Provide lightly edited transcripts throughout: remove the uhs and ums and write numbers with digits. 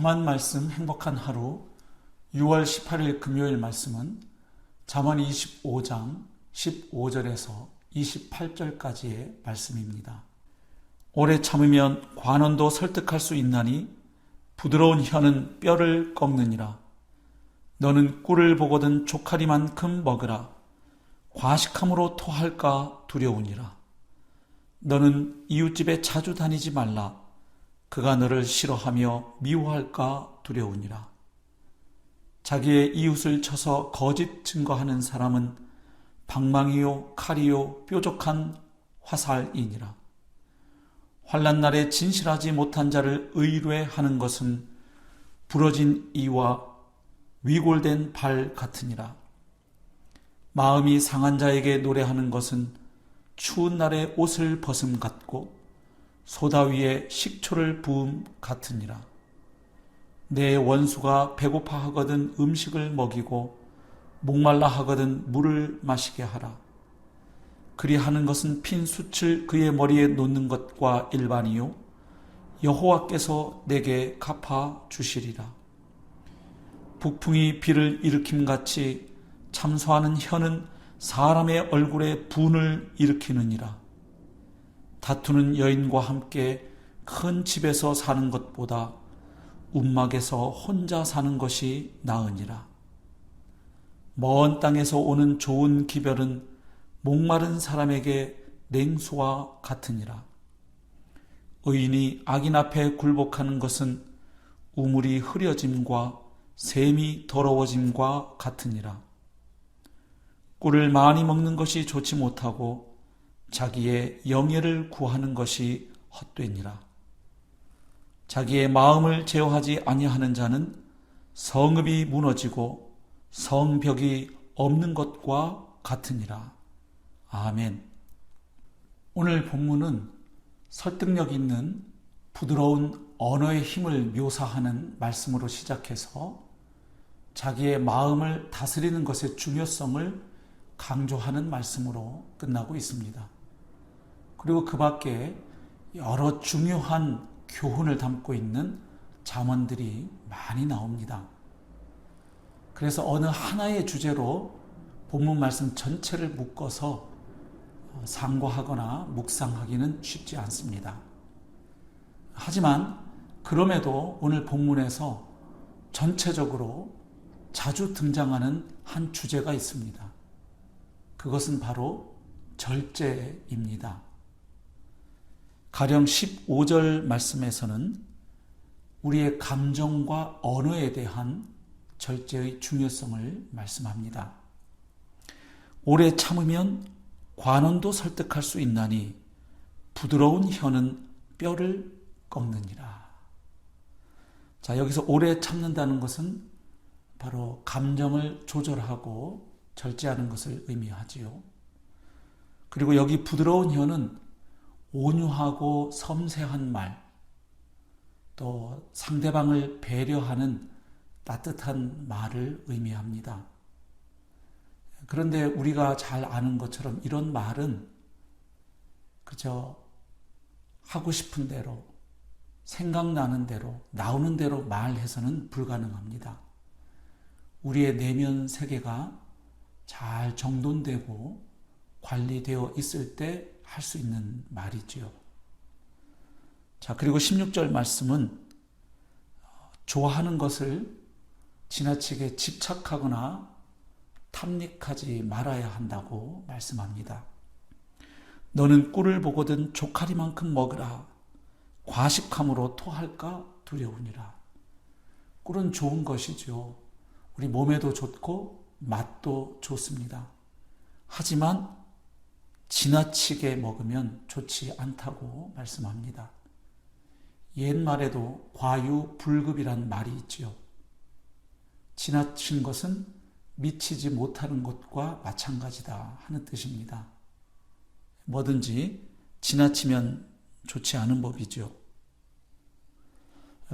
험한 말씀 행복한 하루 6월 18일 금요일 말씀은 잠언 25장 15절에서 28절까지의 말씀입니다. 오래 참으면 관원도 설득할 수 있나니 부드러운 혀는 뼈를 꺾느니라. 너는 꿀을 보거든 조카리만큼 먹으라. 과식함으로 토할까 두려우니라. 너는 이웃집에 자주 다니지 말라. 그가 너를 싫어하며 미워할까 두려우니라. 자기의 이웃을 쳐서 거짓 증거하는 사람은 방망이요 칼이요 뾰족한 화살이니라. 환난 날에 진실하지 못한 자를 의뢰하는 것은 부러진 이와 위골된 발 같으니라. 마음이 상한 자에게 노래하는 것은 추운 날에 옷을 벗음 같고 소다 위에 식초를 부음 같으니라. 내 원수가 배고파 하거든 음식을 먹이고 목말라 하거든 물을 마시게 하라. 그리하는 것은 핀 숯을 그의 머리에 놓는 것과 일반이요 여호와께서 내게 갚아 주시리라. 북풍이 비를 일으킴같이 참소하는 혀는 사람의 얼굴에 분을 일으키느니라. 다투는 여인과 함께 큰 집에서 사는 것보다 움막에서 혼자 사는 것이 나으니라. 먼 땅에서 오는 좋은 기별은 목마른 사람에게 냉수와 같으니라. 의인이 악인 앞에 굴복하는 것은 우물이 흐려짐과 샘이 더러워짐과 같으니라. 꿀을 많이 먹는 것이 좋지 못하고 자기의 영예를 구하는 것이 헛되니라. 자기의 마음을 제어하지 아니하는 자는 성읍이 무너지고 성벽이 없는 것과 같으니라. 아멘. 오늘 본문은 설득력 있는 부드러운 언어의 힘을 묘사하는 말씀으로 시작해서 자기의 마음을 다스리는 것의 중요성을 강조하는 말씀으로 끝나고 있습니다. 그리고 그 밖에 여러 중요한 교훈을 담고 있는 잠언들이 많이 나옵니다. 그래서 어느 하나의 주제로 본문 말씀 전체를 묶어서 상고하거나 묵상하기는 쉽지 않습니다. 하지만 그럼에도 오늘 본문에서 전체적으로 자주 등장하는 한 주제가 있습니다. 그것은 바로 절제입니다. 가령 15절 말씀에서는 우리의 감정과 언어에 대한 절제의 중요성을 말씀합니다. 오래 참으면 관원도 설득할 수 있나니 부드러운 혀는 뼈를 꺾느니라. 자, 여기서 오래 참는다는 것은 바로 감정을 조절하고 절제하는 것을 의미하지요. 그리고 여기 부드러운 혀는 온유하고 섬세한 말, 또 상대방을 배려하는 따뜻한 말을 의미합니다. 그런데 우리가 잘 아는 것처럼 이런 말은 그저 하고 싶은 대로, 생각나는 대로, 나오는 대로 말해서는 불가능합니다. 우리의 내면 세계가 잘 정돈되고 관리되어 있을 때 할 수 있는 말이지요. 자, 그리고 16절 말씀은 좋아하는 것을 지나치게 집착하거나 탐닉하지 말아야 한다고 말씀합니다. 너는 꿀을 보거든 조카리만큼 먹으라. 과식함으로 토할까 두려우니라. 꿀은 좋은 것이죠. 우리 몸에도 좋고 맛도 좋습니다. 하지만 지나치게 먹으면 좋지 않다고 말씀합니다. 옛말에도 과유불급이란 말이 있지요. 지나친 것은 미치지 못하는 것과 마찬가지다 하는 뜻입니다. 뭐든지 지나치면 좋지 않은 법이죠.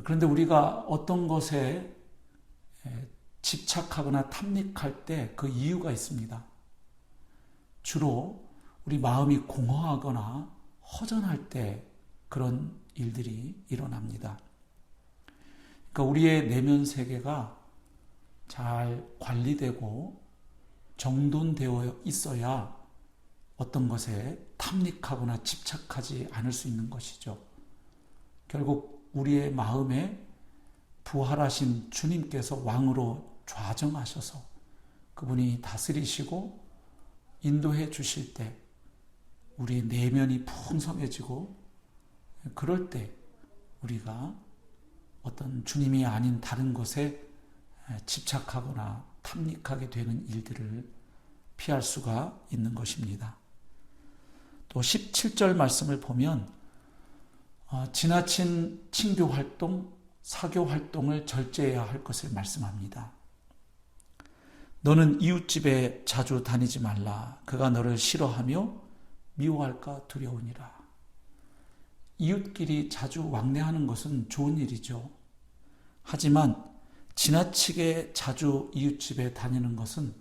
그런데 우리가 어떤 것에 집착하거나 탐닉할 때 그 이유가 있습니다. 주로 우리 마음이 공허하거나 허전할 때 그런 일들이 일어납니다. 그러니까 우리의 내면 세계가 잘 관리되고 정돈되어 있어야 어떤 것에 탐닉하거나 집착하지 않을 수 있는 것이죠. 결국 우리의 마음에 부활하신 주님께서 왕으로 좌정하셔서 그분이 다스리시고 인도해 주실 때 우리의 내면이 풍성해지고, 그럴 때 우리가 어떤 주님이 아닌 다른 것에 집착하거나 탐닉하게 되는 일들을 피할 수가 있는 것입니다. 또 17절 말씀을 보면 지나친 친교 활동, 사교 활동을 절제해야 할 것을 말씀합니다. 너는 이웃집에 자주 다니지 말라. 그가 너를 싫어하며 미워할까 두려우니라. 이웃끼리 자주 왕래하는 것은 좋은 일이죠. 하지만 지나치게 자주 이웃집에 다니는 것은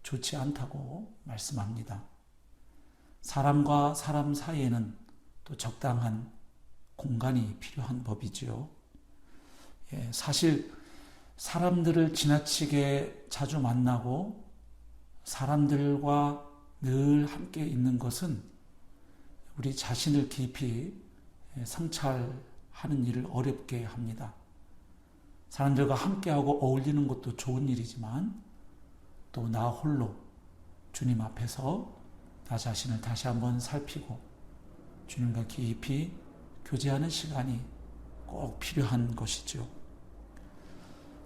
좋지 않다고 말씀합니다. 사람과 사람 사이에는 또 적당한 공간이 필요한 법이지요. 사실 사람들을 지나치게 자주 만나고 사람들과 늘 함께 있는 것은 우리 자신을 깊이 성찰하는 일을 어렵게 합니다. 사람들과 함께하고 어울리는 것도 좋은 일이지만 또 나 홀로 주님 앞에서 나 자신을 다시 한번 살피고 주님과 깊이 교제하는 시간이 꼭 필요한 것이죠.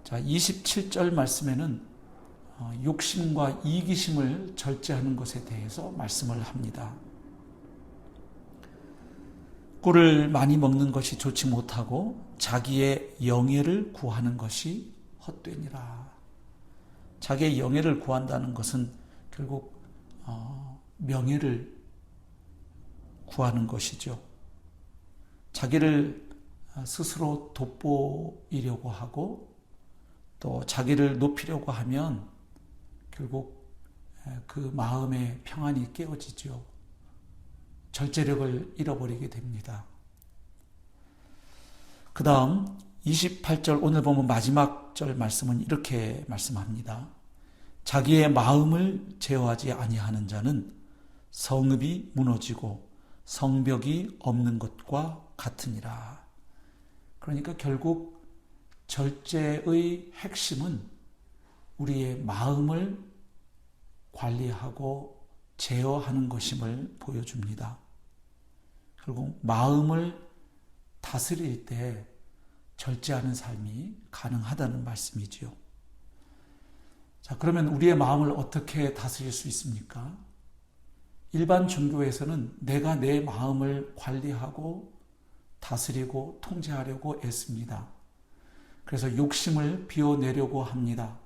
자, 27절 말씀에는 욕심과 이기심을 절제하는 것에 대해서 말씀을 합니다. 꿀을 많이 먹는 것이 좋지 못하고 자기의 영예를 구하는 것이 헛되니라. 자기의 영예를 구한다는 것은 결국 명예를 구하는 것이죠. 자기를 스스로 돋보이려고 하고 또 자기를 높이려고 하면 결국 그 마음의 평안이 깨어지죠. 절제력을 잃어버리게 됩니다. 그 다음 28절 오늘 보면 마지막 절 말씀은 이렇게 말씀합니다. 자기의 마음을 제어하지 아니하는 자는 성읍이 무너지고 성벽이 없는 것과 같으니라. 그러니까 결국 절제의 핵심은 우리의 마음을 관리하고 제어하는 것임을 보여줍니다. 결국 마음을 다스릴 때 절제하는 삶이 가능하다는 말씀이지요. 자, 그러면 우리의 마음을 어떻게 다스릴 수 있습니까? 일반 종교에서는 내가 내 마음을 관리하고 다스리고 통제하려고 애씁니다. 그래서 욕심을 비워내려고 합니다.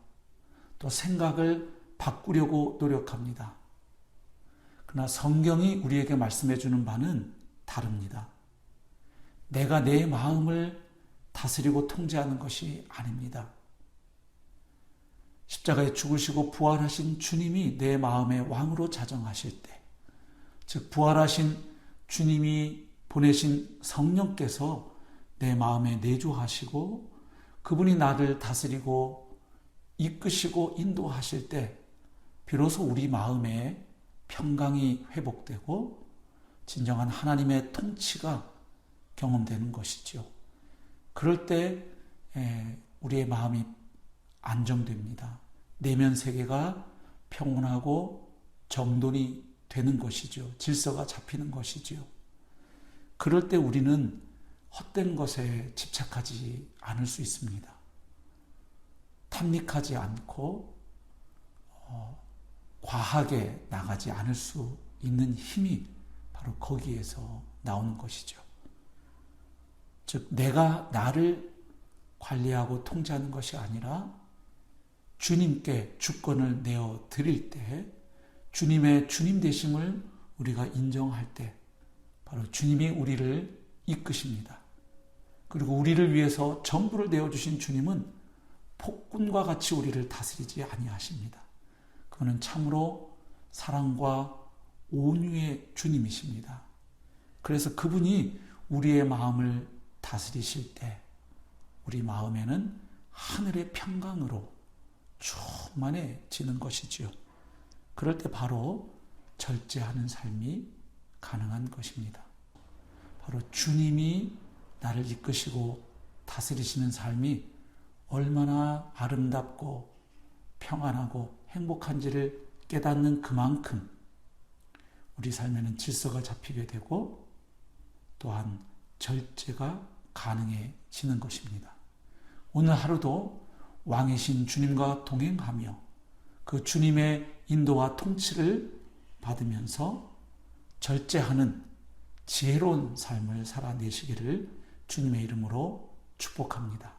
또 생각을 바꾸려고 노력합니다. 그러나 성경이 우리에게 말씀해 주는 바는 다릅니다. 내가 내 마음을 다스리고 통제하는 것이 아닙니다. 십자가에 죽으시고 부활하신 주님이 내 마음의 왕으로 자정하실 때, 즉 부활하신 주님이 보내신 성령께서 내 마음에 내주하시고 그분이 나를 다스리고 이끄시고 인도하실 때 비로소 우리 마음에 평강이 회복되고 진정한 하나님의 통치가 경험되는 것이죠. 그럴 때 우리의 마음이 안정됩니다. 내면 세계가 평온하고 정돈이 되는 것이죠. 질서가 잡히는 것이죠. 그럴 때 우리는 헛된 것에 집착하지 않을 수 있습니다. 탐닉하지 않고 과하게 나가지 않을 수 있는 힘이 바로 거기에서 나오는 것이죠. 즉 내가 나를 관리하고 통제하는 것이 아니라 주님께 주권을 내어 드릴 때 주님의 주님 되심을 우리가 인정할 때 바로 주님이 우리를 이끄십니다. 그리고 우리를 위해서 전부를 내어주신 주님은 폭군과 같이 우리를 다스리지 아니하십니다. 그분은 참으로 사랑과 온유의 주님이십니다. 그래서 그분이 우리의 마음을 다스리실 때 우리 마음에는 하늘의 평강으로 충만해지는 것이지요. 그럴 때 바로 절제하는 삶이 가능한 것입니다. 바로 주님이 나를 이끄시고 다스리시는 삶이 얼마나 아름답고 평안하고 행복한지를 깨닫는 그만큼 우리 삶에는 질서가 잡히게 되고 또한 절제가 가능해지는 것입니다. 오늘 하루도 왕이신 주님과 동행하며 그 주님의 인도와 통치를 받으면서 절제하는 지혜로운 삶을 살아내시기를 주님의 이름으로 축복합니다.